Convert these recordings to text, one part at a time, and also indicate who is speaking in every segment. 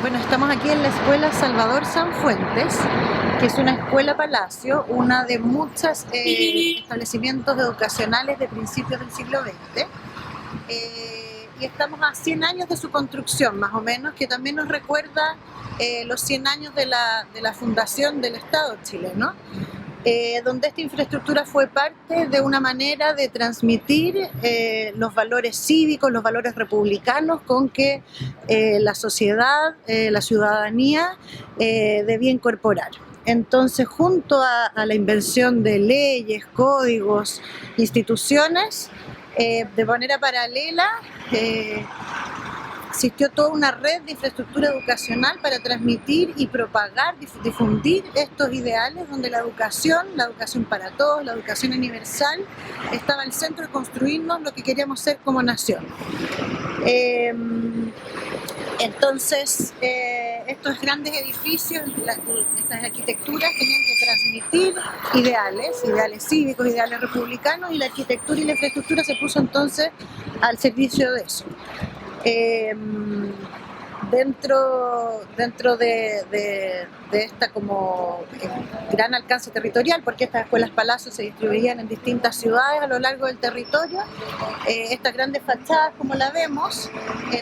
Speaker 1: Bueno, estamos aquí en la Escuela Salvador Sanfuentes, que es una escuela palacio, una de muchos establecimientos educacionales de principios del siglo XX. Y estamos a 100 años de su construcción, más o menos, que también nos recuerda los 100 años de la fundación del Estado chileno. Donde esta infraestructura fue parte de una manera de transmitir los valores cívicos, los valores republicanos con que la sociedad, la ciudadanía debía incorporar. Entonces, junto a la invención de leyes, códigos, instituciones, de manera paralela, existió toda una red de infraestructura educacional para transmitir y propagar, difundir estos ideales donde la educación para todos, la educación universal, estaba al centro de construirnos lo que queríamos ser como nación. Entonces, estos grandes edificios, estas arquitecturas tenían que transmitir ideales cívicos, ideales republicanos, y la arquitectura y la infraestructura se puso entonces al servicio de eso. Dentro de esta como gran alcance territorial, porque estas escuelas palacios se distribuían en distintas ciudades a lo largo del territorio, estas grandes fachadas, como la vemos,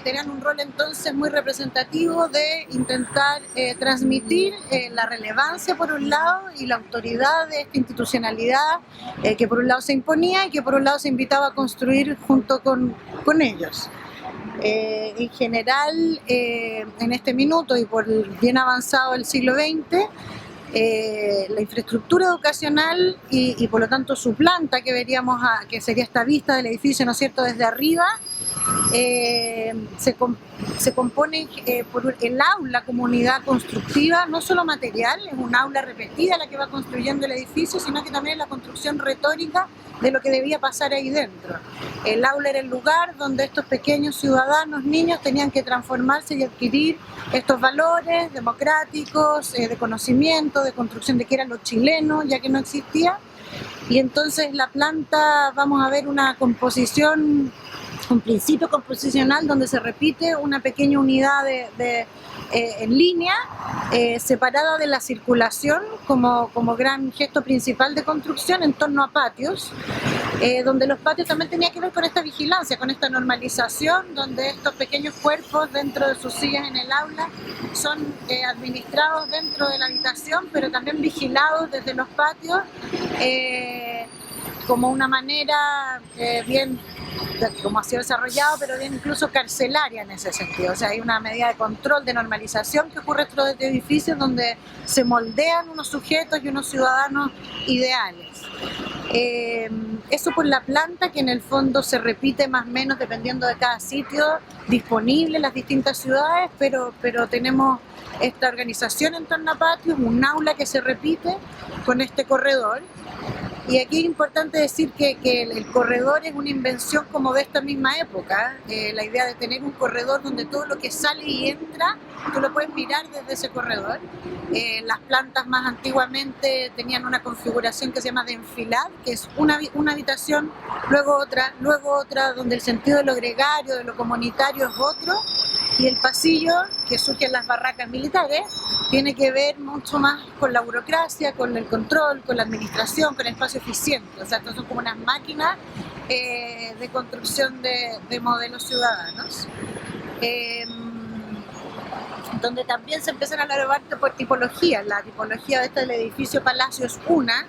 Speaker 1: tenían un rol entonces muy representativo de intentar transmitir la relevancia por un lado y la autoridad de esta institucionalidad que por un lado se imponía y que por un lado se invitaba a construir junto con ellos. En general, en este minuto y por bien avanzado el siglo XX, la infraestructura educacional y por lo tanto su planta que veríamos, que sería esta vista del edificio, ¿no es cierto?, desde arriba, se compone por el aula como unidad constructiva, no solo material, es un aula repetida la que va construyendo el edificio, sino que también es la construcción retórica de lo que debía pasar ahí dentro. El aula era el lugar donde estos pequeños ciudadanos, niños, tenían que transformarse y adquirir estos valores democráticos, de conocimiento, de construcción de qué era lo chileno, ya que no existía. Y entonces la planta, vamos a ver una composición, un principio composicional donde se repite una pequeña unidad en línea, separada de la circulación como gran gesto principal de construcción en torno a patios, donde los patios también tenían que ver con esta vigilancia, con esta normalización, donde estos pequeños cuerpos dentro de sus sillas en el aula son administrados dentro de la habitación, pero también vigilados desde los patios, como una manera bien, como ha sido desarrollado, pero bien incluso carcelaria en ese sentido. O sea, hay una medida de control, de normalización que ocurre dentro de este edificio donde se moldean unos sujetos y unos ciudadanos ideales. Eso por la planta, que en el fondo se repite más o menos dependiendo de cada sitio disponible en las distintas ciudades, pero tenemos esta organización en torno a patios, un aula que se repite con este corredor. Y aquí es importante decir que el corredor es una invención como de esta misma época, la idea de tener un corredor donde todo lo que sale y entra, tú lo puedes mirar desde ese corredor. Las plantas más antiguamente tenían una configuración que se llama de enfilad, que es una habitación, luego otra, donde el sentido de lo gregario, de lo comunitario es otro, y el pasillo, que surge en las barracas militares, tiene que ver mucho más con la burocracia, con el control, con la administración, con el espacio eficiente. O sea, estos son como unas máquinas de construcción de modelos ciudadanos. Donde también se empiezan a elaborar por tipologías. La tipología de este del edificio Palacio es una,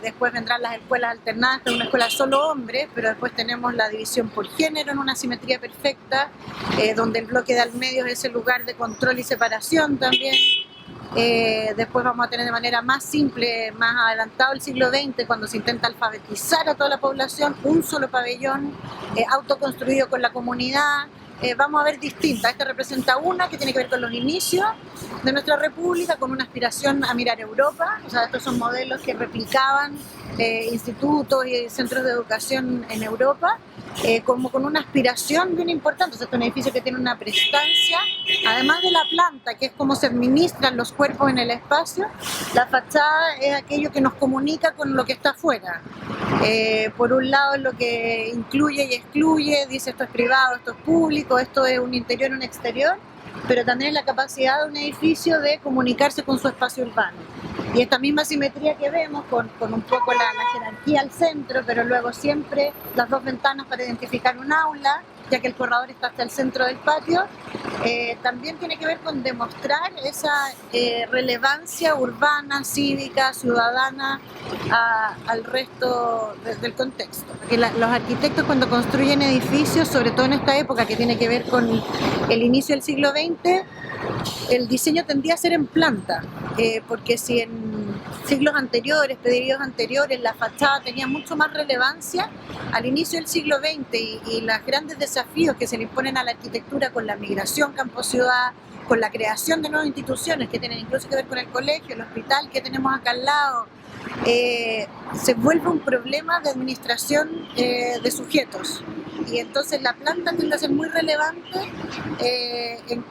Speaker 1: después vendrán las escuelas alternadas, que es una escuela solo hombres, pero después tenemos la división por género en una simetría perfecta, donde el bloque de al medio es ese lugar de control y separación también. Después vamos a tener de manera más simple, más adelantado el siglo XX, cuando se intenta alfabetizar a toda la población, un solo pabellón autoconstruido con la comunidad. Vamos a ver distintas. Esta representa una que tiene que ver con los inicios de nuestra república, con una aspiración a mirar Europa. O sea, estos son modelos que replicaban institutos y centros de educación en Europa, como con una aspiración bien importante. O sea, este es un edificio que tiene una prestancia, además de la planta, que es cómo se administran los cuerpos en el espacio. La fachada es aquello que nos comunica con lo que está afuera. Por un lado, lo que incluye y excluye, dice esto es privado, esto es público, esto es un interior, un exterior, pero también es la capacidad de un edificio de comunicarse con su espacio urbano. Y esta misma simetría que vemos, con un poco la jerarquía al centro, pero luego siempre las dos ventanas para identificar un aula, ya que el corredor está hasta el centro del patio, también tiene que ver con demostrar esa relevancia urbana, cívica, ciudadana al resto del contexto. Que los arquitectos, cuando construyen edificios, sobre todo en esta época que tiene que ver con el inicio del siglo XX, el diseño tendía a ser en planta, porque si en siglos anteriores, periodos anteriores, la fachada tenía mucho más relevancia, al inicio del siglo XX y los grandes desafíos que se le imponen a la arquitectura con la migración campo-ciudad, con la creación de nuevas instituciones que tienen incluso que ver con el colegio, el hospital que tenemos acá al lado, se vuelve un problema de administración de sujetos. Y entonces la planta tiende a ser muy relevante en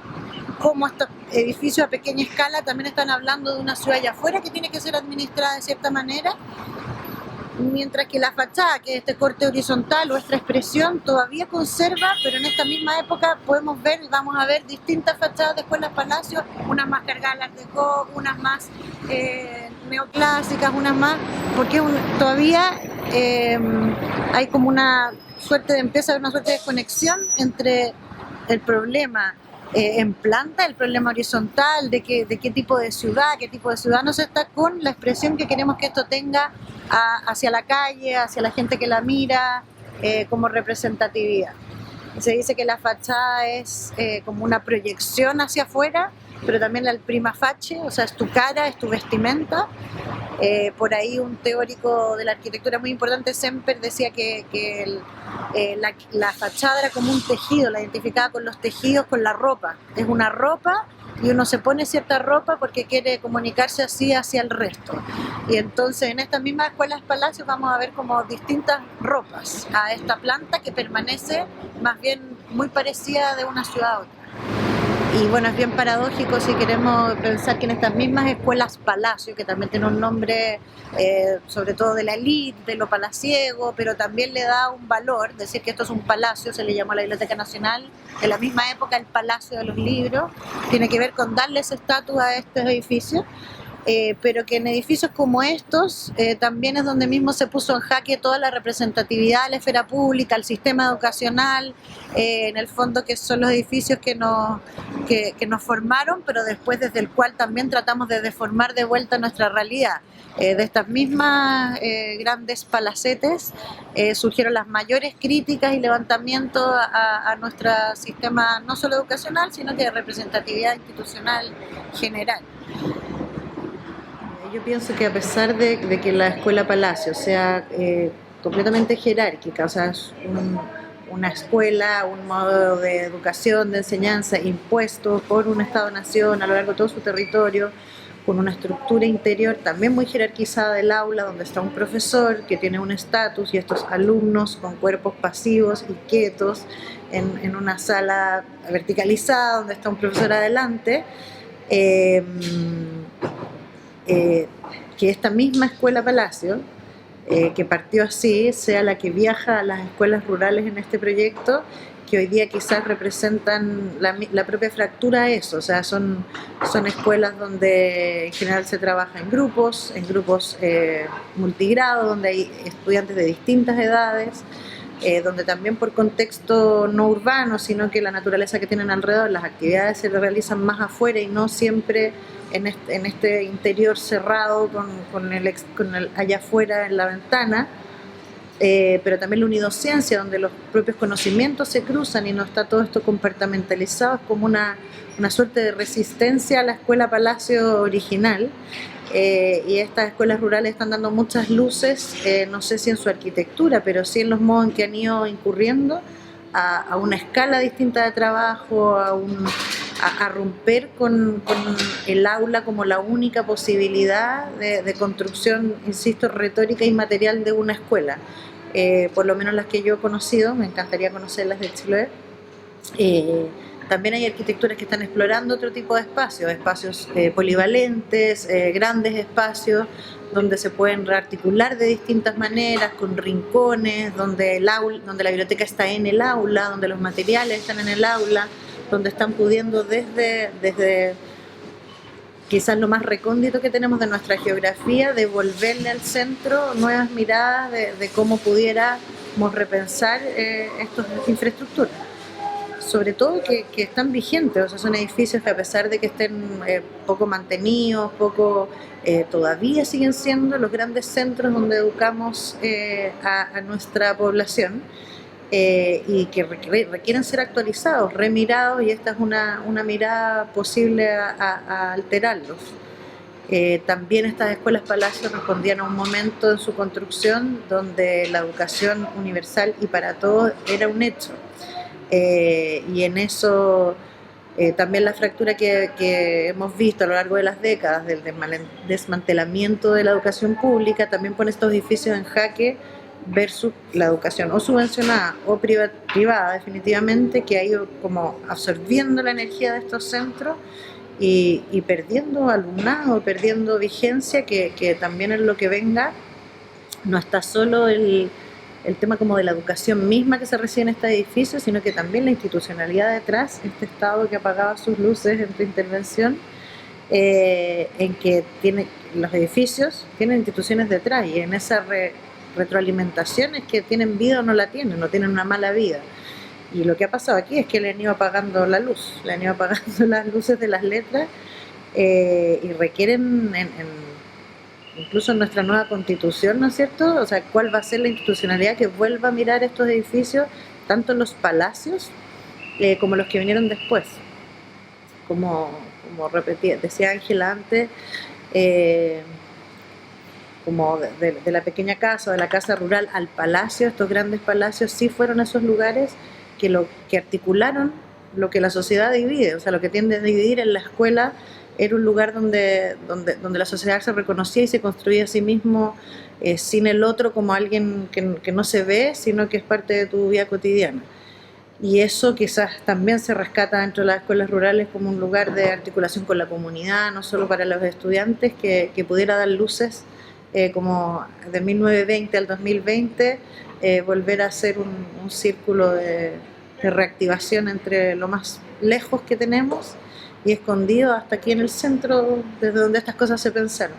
Speaker 1: cómo estos edificios a pequeña escala también están hablando de una ciudad allá afuera que tiene que ser administrada de cierta manera, mientras que la fachada, que es este corte horizontal o esta expresión, todavía conserva, pero en esta misma época podemos ver y vamos a ver distintas fachadas de escuelas palacios, unas más cargadas al Art Deco, unas más neoclásicas, unas más, porque todavía hay como empieza a haber una suerte de desconexión entre el problema en planta, el problema horizontal, de qué tipo de ciudad, qué tipo de ciudadanos está, con la expresión que queremos que esto tenga hacia la calle, hacia la gente que la mira, como representatividad. Se dice que la fachada es como una proyección hacia afuera, pero también el prima facie, o sea, es tu cara, es tu vestimenta. Por ahí un teórico de la arquitectura muy importante, Semper, decía que la fachada era como un tejido, la identificaba con los tejidos, con la ropa. Es una ropa y uno se pone cierta ropa porque quiere comunicarse así hacia el resto. Y entonces en estas mismas escuelas palacios vamos a ver como distintas ropas a esta planta que permanece más bien muy parecida de una ciudad a otra. Y bueno, es bien paradójico si queremos pensar que en estas mismas escuelas palacio, que también tiene un nombre sobre todo de la élite, de lo palaciego, pero también le da un valor, decir que esto es un palacio, se le llamó a la Biblioteca Nacional, de la misma época el Palacio de los Libros, tiene que ver con darles estatus a estos edificios. Pero que en edificios como estos también es donde mismo se puso en jaque toda la representatividad de la esfera pública, el sistema educacional, en el fondo que son los edificios que nos formaron, pero después desde el cual también tratamos de deformar de vuelta nuestra realidad. De estas mismas grandes palacetes surgieron las mayores críticas y levantamientos a nuestro sistema, no solo educacional, sino que de representatividad institucional general. Yo pienso que a pesar de que la escuela palacio sea completamente jerárquica, o sea, es una escuela, un modo de educación, de enseñanza impuesto por un Estado-nación a lo largo de todo su territorio, con una estructura interior también muy jerarquizada del aula, donde está un profesor que tiene un estatus y estos alumnos con cuerpos pasivos y quietos en una sala verticalizada donde está un profesor adelante, que esta misma escuela palacio, que partió así, sea la que viaja a las escuelas rurales en este proyecto, que hoy día quizás representan la propia fractura a eso. O sea, son escuelas donde en general se trabaja en grupos multigrado, donde hay estudiantes de distintas edades, donde también por contexto no urbano, sino que la naturaleza que tienen alrededor, las actividades se realizan más afuera y no siempre en este interior cerrado con el allá afuera en la ventana, pero también la unidocencia, donde los propios conocimientos se cruzan y no está todo esto compartimentalizado, es como una suerte de resistencia a la escuela palacio original. Y estas escuelas rurales están dando muchas luces, no sé si en su arquitectura, pero sí en los modos en que han ido incurriendo a una escala distinta de trabajo, a romper con el aula como la única posibilidad de construcción, insisto, retórica y material de una escuela. Por lo menos las que yo he conocido, me encantaría conocerlas de Chiloé. También hay arquitecturas que están explorando otro tipo de espacios polivalentes, grandes espacios donde se pueden rearticular de distintas maneras, con rincones, donde la biblioteca está en el aula, donde los materiales están en el aula, donde están pudiendo desde quizás lo más recóndito que tenemos de nuestra geografía, devolverle al centro nuevas miradas de cómo pudiéramos repensar estas infraestructuras. Sobre todo que están vigentes, o sea, son edificios que a pesar de que estén poco mantenidos, todavía siguen siendo los grandes centros donde educamos a nuestra población. Y que requieren ser actualizados, remirados, y esta es una mirada posible a alterarlos. También estas escuelas palacios respondían a un momento en su construcción donde la educación universal y para todos era un hecho. Y en eso también la fractura que hemos visto a lo largo de las décadas del desmantelamiento de la educación pública también pone estos edificios en jaque versus la educación o subvencionada o privada definitivamente, que ha ido como absorbiendo la energía de estos centros y perdiendo alumnado, perdiendo vigencia, que también en lo que venga no está solo el tema como de la educación misma que se recibe en este edificio, sino que también la institucionalidad detrás, este Estado que apagaba sus luces en tu intervención, en que los edificios tienen instituciones detrás, y en esa retroalimentación es que tienen vida o no la tienen, no tienen una mala vida. Y lo que ha pasado aquí es que le han ido apagando la luz, le han ido apagando las luces de las letras, y requieren incluso en nuestra nueva constitución, ¿no es cierto? O sea, ¿cuál va a ser la institucionalidad que vuelva a mirar estos edificios, tanto los palacios como los que vinieron después? Como decía Ángela antes, como de la pequeña casa o de la casa rural al palacio, estos grandes palacios sí fueron esos lugares que articularon lo que la sociedad divide, o sea, lo que tiende a dividir en la escuela. Era un lugar donde la sociedad se reconocía y se construía a sí mismo, sin el otro como alguien que no se ve, sino que es parte de tu vida cotidiana. Y eso quizás también se rescata dentro de las escuelas rurales como un lugar de articulación con la comunidad, no solo para los estudiantes, que pudiera dar luces, como de 1920 al 2020, volver a ser un círculo de reactivación entre lo más lejos que tenemos y escondido hasta aquí en el centro, desde donde estas cosas se pensaron.